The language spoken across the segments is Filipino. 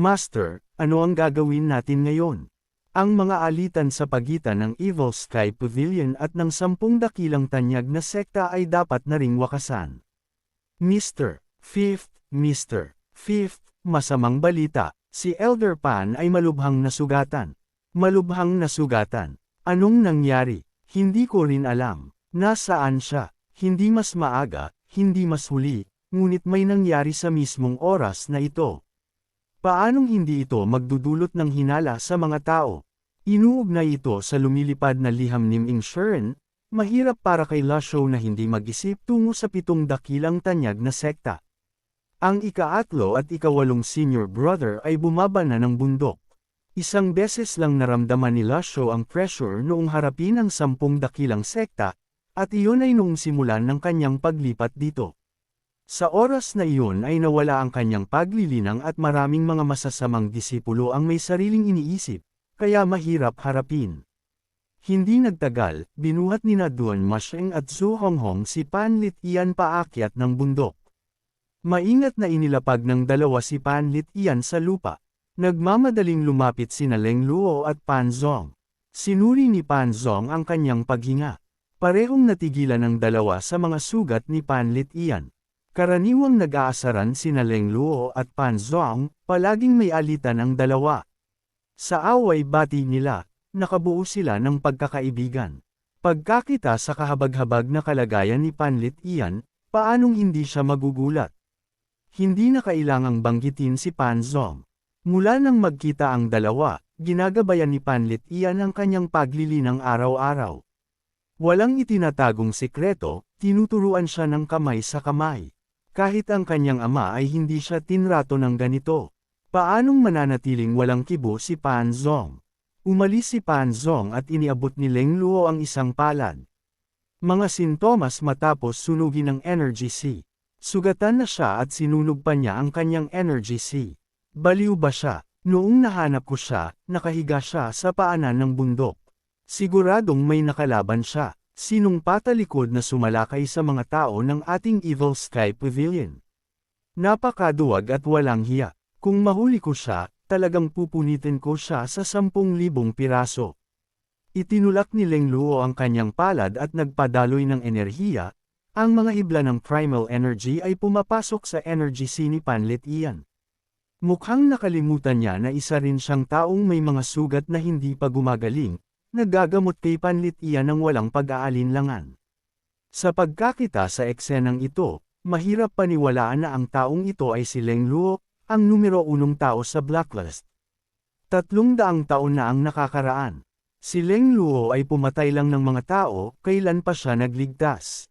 Master, ano ang gagawin natin ngayon? Ang mga alitan sa pagitan ng Evil Sky Pavilion at ng 10 dakilang tanyag na sekta ay dapat na ring wakasan. Mr. Fifth, masamang balita, si Elder Pan ay malubhang nasugatan. Malubhang nasugatan. Anong nangyari? Hindi ko rin alam. Nasaan siya? Hindi mas maaga, hindi mas huli, ngunit may nangyari sa mismong oras na ito. Paanong hindi ito magdudulot ng hinala sa mga tao? Inuugnay ito sa lumilipad na liham ni Ming Shuren, mahirap para kay Lasho na hindi mag-isip tungo sa 7 dakilang tanyag na sekta. Ang ika-8 at ika-8 senior brother ay bumaba na ng bundok. Isang beses lang naramdaman ni Lasho ang pressure noong harapin ang 10 dakilang sekta, at iyon ay noong simulan ng kanyang paglipat dito. Sa oras na iyon ay nawala ang kanyang paglilinang at maraming mga masasamang disipulo ang may sariling iniisip, kaya mahirap harapin. Hindi nagtagal, binuhat ni Duan Masheng at Zhu Honghong si Panlit Ian paakyat ng bundok. Maingat na inilapag ng dalawa si Panlit Ian sa lupa. Nagmamadaling lumapit sina Leng Luo at Pan Zong. Sinuri ni Pan Zong ang kanyang paghinga. Parehong natigilan ng dalawa sa mga sugat ni Panlit Ian. Karaniwang nag-aasaran sina Leng Luo at Pan Zong, palaging may alitan ang dalawa. Sa away-bati nila, nakabuo sila ng pagkakaibigan. Pagkakita sa kahabag-habag na kalagayan ni Panlit Ian, paanong hindi siya magugulat? Hindi na kailangang banggitin si Pan Zong. Mula nang magkita ang dalawa, ginagabayan ni Panlit Ian ang kanyang paglilinang araw-araw. Walang itinatagong sekreto, tinuturuan siya ng kamay sa kamay. Kahit ang kanyang ama ay hindi siya tinrato ng ganito. Paanong mananatiling walang kibo si Pan Zong? Umalis si Pan Zong at iniabot ni Leng Luo ang isang palad. Mga sintomas matapos sunugin ng Energy C. Sugatan na siya at sinunog pa niya ang kanyang Energy C. Baliw ba siya? Noong nahanap ko siya, nakahiga siya sa paanan ng bundok. Siguradong may nakalaban siya. Sinong patalikod na sumalakay sa mga tao ng ating Evil Sky Pavilion? Napakaduwag at walang hiya. Kung mahuli ko siya, talagang pupunitin ko siya sa 10,000 piraso. Itinulak ni Leng Luo ang kanyang palad at nagpadaloy ng enerhiya. Ang mga hibla ng primal energy ay pumapasok sa energy C ni Panlit Ian. Mukhang nakalimutan niya na isa rin siyang taong may mga sugat na hindi pa gumagaling. Nagagamot kay Panlit Ian ng walang pag-aalinlangan. Sa pagkakita sa eksenang ito, mahirap paniwalaan na ang taong ito ay si Leng Luo, ang numero 1 tao sa blacklist. 300 taon na ang nakakaraan. Si Leng Luo ay pumatay lang ng mga tao, kailan pa siya nagligtas.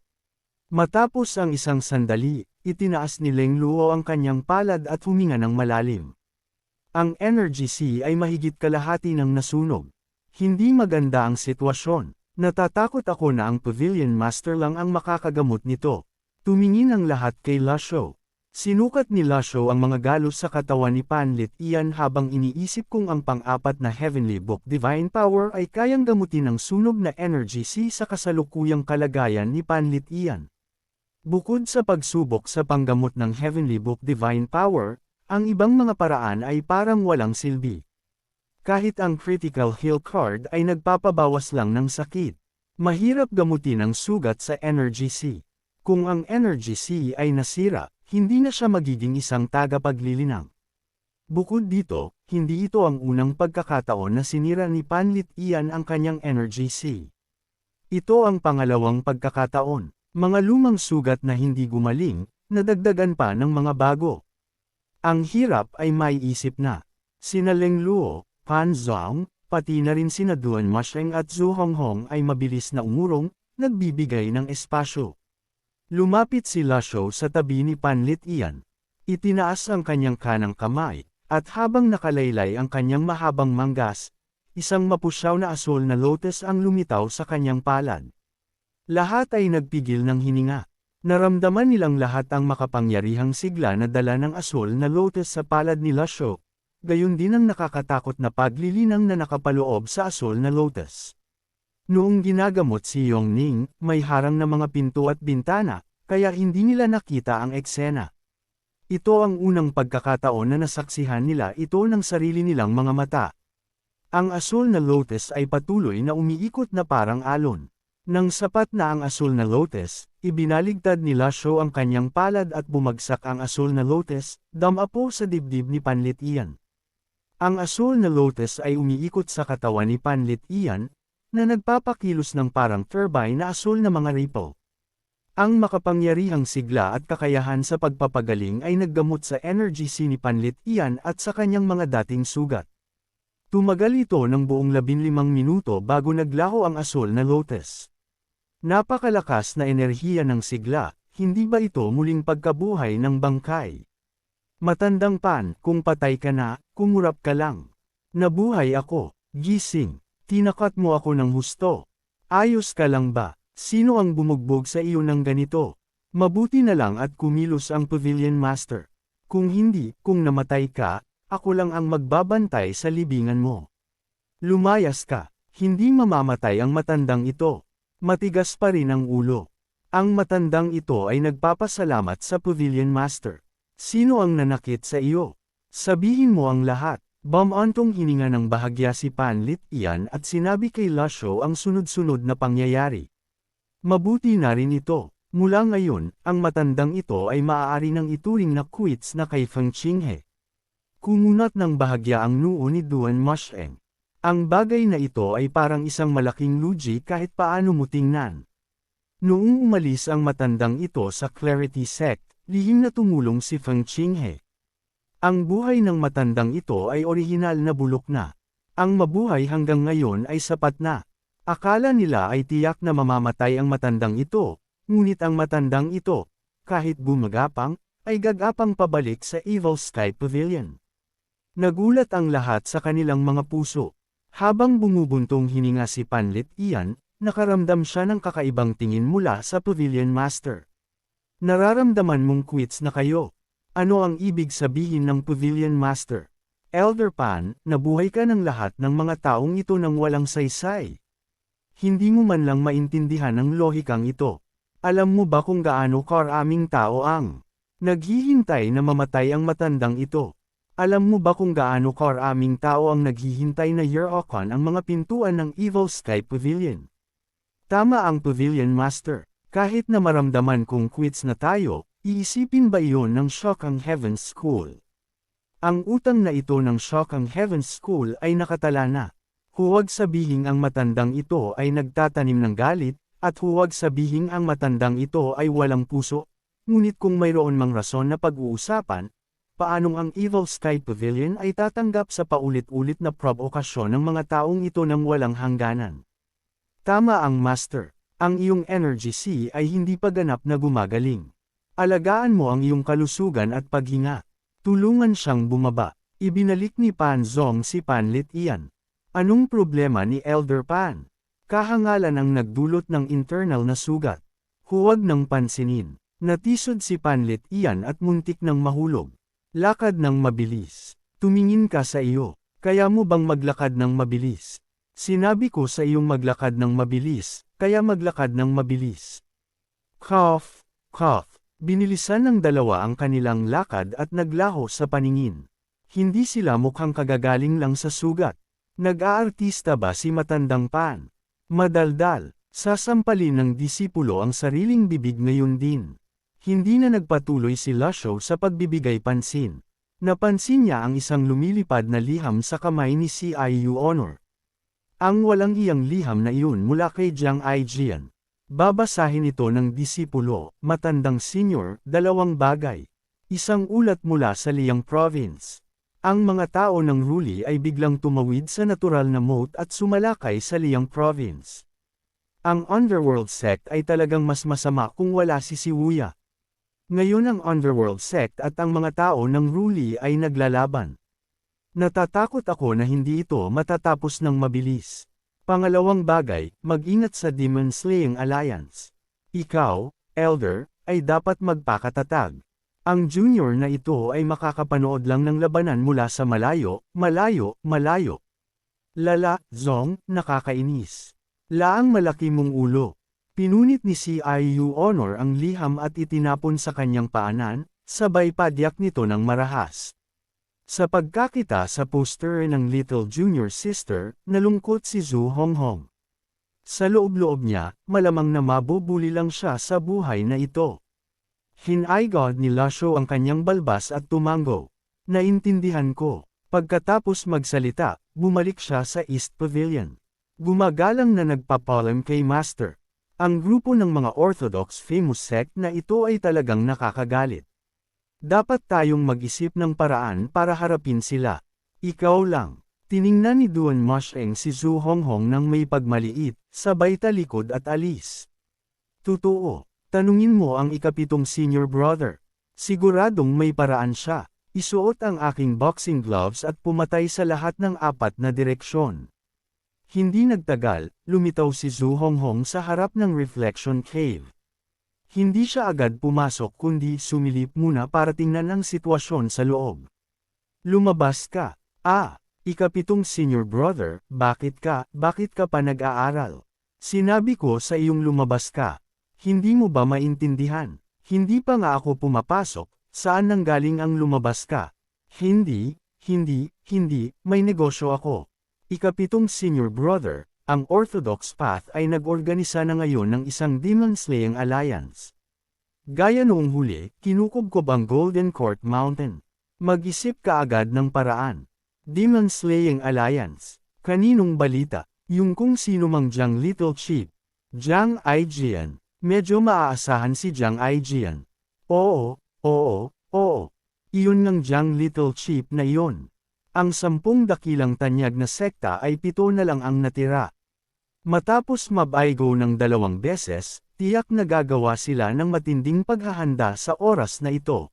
Matapos ang isang sandali, itinaas ni Leng Luo ang kanyang palad at huminga ng malalim. Ang Energy C ay mahigit kalahati ng nasunog. Hindi maganda ang sitwasyon. Natatakot ako na ang Pavilion Master lang ang makakagamot nito. Tumingin ang lahat kay Lasho. Sinukat ni Lasho ang mga galos sa katawan ni Panlit Ian habang iniisip kung ang pang-apat na Heavenly Book Divine Power ay kayang gamutin ng sunog na Energy C sa kasalukuyang kalagayan ni Panlit Ian. Bukod sa pagsubok sa panggamot ng Heavenly Book Divine Power, ang ibang mga paraan ay parang walang silbi. Kahit ang Critical Heal card ay nagpapabawas lang ng sakit. Mahirap gamutin ang sugat sa Energy C. Kung ang Energy C ay nasira, hindi na siya magiging isang tagapaglilinang. Bukod dito, hindi ito ang unang pagkakataon na sinira ni Panlit Ian ang kanyang Energy C. Ito ang pangalawang pagkakataon. Mga lumang sugat na hindi gumaling, nadagdagan pa ng mga bago. Ang hirap ay maiisip na. Sina Leng Luo, Pan Zong, pati na rin sina Duan Masheng at Zhu Honghong ay mabilis na umurong, nagbibigay ng espasyo. Lumapit si Lasho sa tabi ni Panlit Ian. Itinaas ang kanyang kanang kamay, at habang nakalaylay ang kanyang mahabang manggas, isang mapusyaw na asol na lotus ang lumitaw sa kanyang palad. Lahat ay nagpigil ng hininga. Naramdaman nilang lahat ang makapangyarihang sigla na dala ng asol na lotus sa palad ni Lasho. Gayon din ang nakakatakot na paglilinang na nakapaloob sa asol na lotus. Noong ginagamot si Yongning, may harang na mga pinto at bintana, kaya hindi nila nakita ang eksena. Ito ang unang pagkakataon na nasaksihan nila ito ng sarili nilang mga mata. Ang asul na lotus ay patuloy na umiikot na parang alon. Nang sapat na ang asul na lotus, ibinaligtad ni Lasho ang kanyang palad at bumagsak ang asul na lotus, damapo sa dibdib ni Panlit Ian. Ang asul na lotus ay umiikot sa katawan ni Panlit Ian, na nagpapakilos ng parang turbine na asul na mga ripple. Ang makapangyarihang sigla at kakayahan sa pagpapagaling ay naggamot sa energy ni Panlit Ian at sa kanyang mga dating sugat. Tumagal ito ng buong 15 minuto bago naglaho ang asul na lotus. Napakalakas na enerhiya ng sigla, hindi ba ito muling pagkabuhay ng bangkay? Matandang Pan, kung patay ka na, kumurap ka lang. Nabuhay ako, gising, tinakat mo ako ng husto. Ayos ka lang ba? Sino ang bumugbog sa iyo ng ganito? Mabuti na lang at kumilos ang Pavilion Master. Kung hindi, kung namatay ka, ako lang ang magbabantay sa libingan mo. Lumayas ka, hindi mamamatay ang matandang ito. Matigas pa rin ang ulo. Ang matandang ito ay nagpapasalamat sa Pavilion Master. Sino ang nanakit sa iyo? Sabihin mo ang lahat. Bumantong hininga ng bahagya si Panlit Ian at sinabi kay Lasho ang sunod-sunod na pangyayari. Mabuti na rin ito. Mula ngayon, ang matandang ito ay maaari nang ituring na quits na kay Feng Qinghe. Kumunat ng bahagya ang noo ni Duan Musheng. Ang bagay na ito ay parang isang malaking luji kahit paano mo tingnan. Noong umalis ang matandang ito sa Clarity Sect, lihim na tumulong si Feng Qinghe. Ang buhay ng matandang ito ay orihinal na bulok na. Ang mabuhay hanggang ngayon ay sapat na. Akala nila ay tiyak na mamamatay ang matandang ito, ngunit ang matandang ito, kahit gumagapang, ay gagapang pabalik sa Evil Sky Pavilion. Nagulat ang lahat sa kanilang mga puso. Habang bumubuntong hininga si Panlit Ian, nakaramdam siya ng kakaibang tingin mula sa Pavilion Master. Nararamdaman mong quits na kayo. Ano ang ibig sabihin ng Pavilion Master? Elder Pan, nabuhay ka ng lahat ng mga taong ito nang walang saysay. Hindi mo man lang maintindihan ang lohikang ito. Alam mo ba kung gaano karaming tao ang naghihintay na mamatay ang matandang ito? Alam mo ba kung gaano karaming tao ang naghihintay na Year-Okon ang mga pintuan ng Evil Sky Pavilion? Tama ang Pavilion Master. Kahit na maramdaman kong quits na tayo, iisipin ba iyon ng Shokang Heaven's School? Ang utang na ito ng Shokang Heaven's School ay nakatala na. Huwag sabihing ang matandang ito ay nagtatanim ng galit, at huwag sabihing ang matandang ito ay walang puso. Ngunit kung mayroon mang rason na pag-uusapan, paanong ang Evil Sky Pavilion ay tatanggap sa paulit-ulit na provokasyon ng mga taong ito ng walang hangganan? Tama ang Master. Ang iyong energy C ay hindi pa ganap na gumagaling. Alagaan mo ang iyong kalusugan at paghinga. Tulungan siyang bumaba. Ibinalik ni Pan Zong si Panlit Ian. Anong problema ni Elder Pan? Kahangalan ang nagdulot ng internal na sugat. Huwag nang pansinin. Natisod si Panlit Ian at muntik ng mahulog. Lakad ng mabilis. Tumingin ka sa iyo. Kaya mo bang maglakad ng mabilis? Sinabi ko sa iyong maglakad ng mabilis, kaya maglakad ng mabilis. Cough, cough. Binilisan ng dalawa ang kanilang lakad at naglaho sa paningin. Hindi sila mukhang kagagaling lang sa sugat. Nag-aartista ba si Matandang Pan? Madaldal, sasampalin ng disipulo ang sariling bibig ngayon din. Hindi na nagpatuloy si Lasho sa pagbibigay pansin. Napansin niya ang isang lumilipad na liham sa kamay ni CIU Honor. Ang walang iyang liham na iyon mula kay Jiang Aijian. Babasahin ito ng disipulo, Matandang Senior, dalawang bagay. Isang ulat mula sa Liang Province. Ang mga tao ng Ruli ay biglang tumawid sa natural na moat at sumalakay sa Liang Province. Ang Underworld Sect ay talagang mas masama kung wala si Siwuya. Ngayon ang Underworld Sect at ang mga tao ng Ruli ay naglalaban. Natatakot ako na hindi ito matatapos ng mabilis. Pangalawang bagay, mag-ingat sa Demon Slaying Alliance. Ikaw, Elder, ay dapat magpakatatag. Ang junior na ito ay makakapanood lang ng labanan mula sa malayo, malayo, malayo. Lala, Zong, nakakainis. Laang malaki mong ulo. Pinunit ni CIU Honor ang liham at itinapon sa kanyang paanan, Sabay padyak nito ng marahas. Sa pagkakita sa poster ng Little Junior Sister, nalungkot si Zhu Honghong. Sa loob-loob niya, malamang na mabubuli lang siya sa buhay na ito. Hinaygod ni Lasho ang kanyang balbas at tumango. Naintindihan ko. Pagkatapos magsalita, bumalik siya sa East Pavilion. Gumagalang na nagpapalam kay Master. Ang grupo ng mga Orthodox famous sect na ito ay talagang nakakagalit. Dapat tayong mag-isip ng paraan para harapin sila. Ikaw lang. Tiningnan ni Duan Mosheng si Zhu Honghong nang may pagmaliit, sabay talikod at alis. Totoo. Tanungin mo ang ikapitong senior brother. Siguradong may paraan siya. Isuot ang aking boxing gloves at pumatay sa lahat ng 4 na direksyon. Hindi nagtagal, lumitaw si Zhu Honghong sa harap ng Reflection Cave. Hindi siya agad pumasok kundi sumilip muna para tingnan ang sitwasyon sa loob. Lumabas ka. Ikapitong senior brother, bakit ka pa nag-aaral? Sinabi ko sa iyong lumabas ka. Hindi mo ba maintindihan? Hindi pa nga ako pumapasok, saan nanggaling ang lumabas ka? Hindi, may negosyo ako. Ikapitong senior brother, ang Orthodox Path ay nag-organisa na ngayon ng isang demon-slaying alliance. Gaya noong huli, kinukubkob ang Golden Court Mountain. Mag-isip ka agad ng paraan. Demon-slaying alliance. Kaninong balita? Yung kung sino mang Jiang Little Chief. Jiang Aijian. Medyo maaasahan si Jiang Aijian. Oo. Iyon ngang Jiang Little Chief na iyon. Ang 10 dakilang tanyag na sekta ay 7 na lang ang natira. Matapos mabaigo ng 2 beses, tiyak na gagawa sila ng matinding paghahanda sa oras na ito.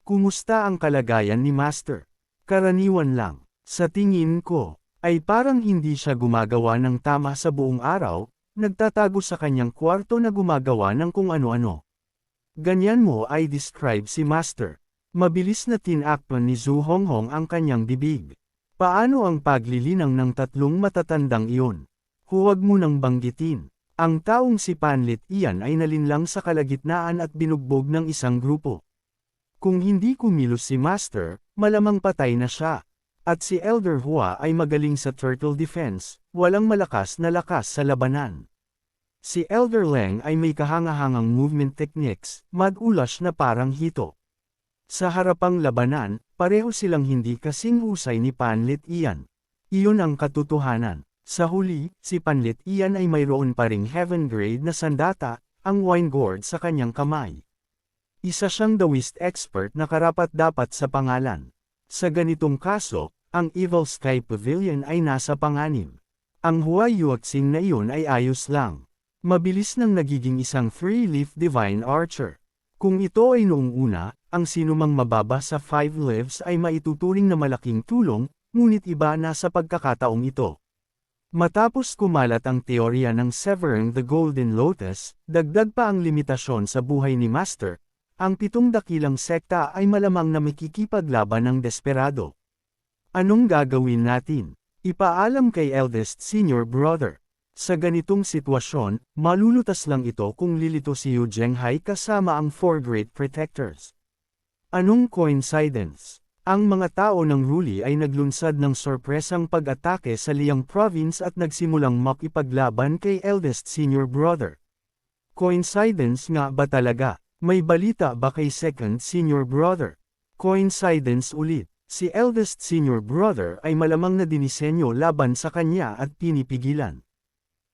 Kumusta ang kalagayan ni Master? Karaniwan lang. Sa tingin ko, ay parang hindi siya gumagawa ng tama sa buong araw, nagtatago sa kanyang kwarto na gumagawa ng kung ano-ano. Ganyan mo ay describe si Master. Mabilis na tinakpan ni Zhu Honghong ang kanyang bibig. Paano ang paglilinang ng 3 matatandang iyon? Huwag mo nang banggitin. Ang taong si Panlit iyan ay nalinlang sa kalagitnaan at binugbog ng isang grupo. Kung hindi kumilos si Master, malamang patay na siya. At si Elder Hua ay magaling sa turtle defense, walang malakas na lakas sa labanan. Si Elder Leng ay may kahangahangang movement techniques, madulas na parang hito. Sa harapang labanan, pareho silang hindi kasing husay ni Panlit iyan. Iyon ang katotohanan. Sa huli, si Panlit iyan ay mayroon pa ring heaven grade na sandata, ang wine gourd sa kanyang kamay. Isa siyang Taoist expert na karapat-dapat sa pangalan. Sa ganitong kaso, ang Evil Sky Pavilion ay nasa panganib. Ang Hua Yuaxing na iyon ay ayos lang. Mabilis nang nagiging isang 3-leaf divine archer. Kung ito ay noong una, ang sinumang mababa sa 5 lives ay maituturing na malaking tulong, ngunit iba na sa pagkakataong ito. Matapos kumalat ang teorya ng Severing the Golden Lotus, dagdag pa ang limitasyon sa buhay ni Master, ang 7 dakilang sekta ay malamang na makikipaglaban ng desperado. Anong gagawin natin? Ipaalam kay eldest senior brother. Sa ganitong sitwasyon, malulutas lang ito kung lilito si Yu Zhenghai kasama ang 4 Great Protectors. Anong coincidence? Ang mga tao ng Ruli ay naglunsad ng sorpresang pag-atake sa Liang Province at nagsimulang makipaglaban kay eldest senior brother. Coincidence nga ba talaga? May balita ba kay second senior brother? Coincidence ulit. Si eldest senior brother ay malamang na dinisenyo laban sa kanya at pinipigilan.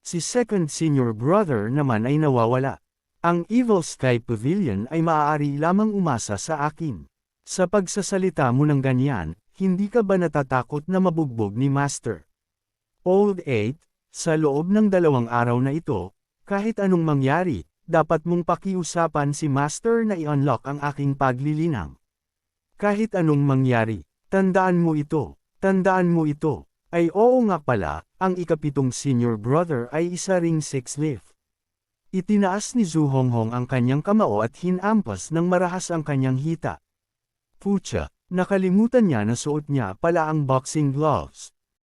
Si second senior brother naman ay nawawala. Ang Evil Sky Pavilion ay maaari lamang umasa sa akin. Sa pagsasalita mo ng ganyan, hindi ka ba natatakot na mabugbog ni Master? Old 8, sa loob ng 2 araw na ito, kahit anong mangyari, dapat mong pakiusapan si Master na i-unlock ang aking paglilinang. Kahit anong mangyari, tandaan mo ito, ay oo nga pala, ang ikapitong senior brother ay isa ring 6-leaf. Itinaas ni Zhu Honghong ang kanyang kamao at hinampas ng marahas ang kanyang hita. Pucha, nakalimutan niya na suot niya pala ang boxing gloves.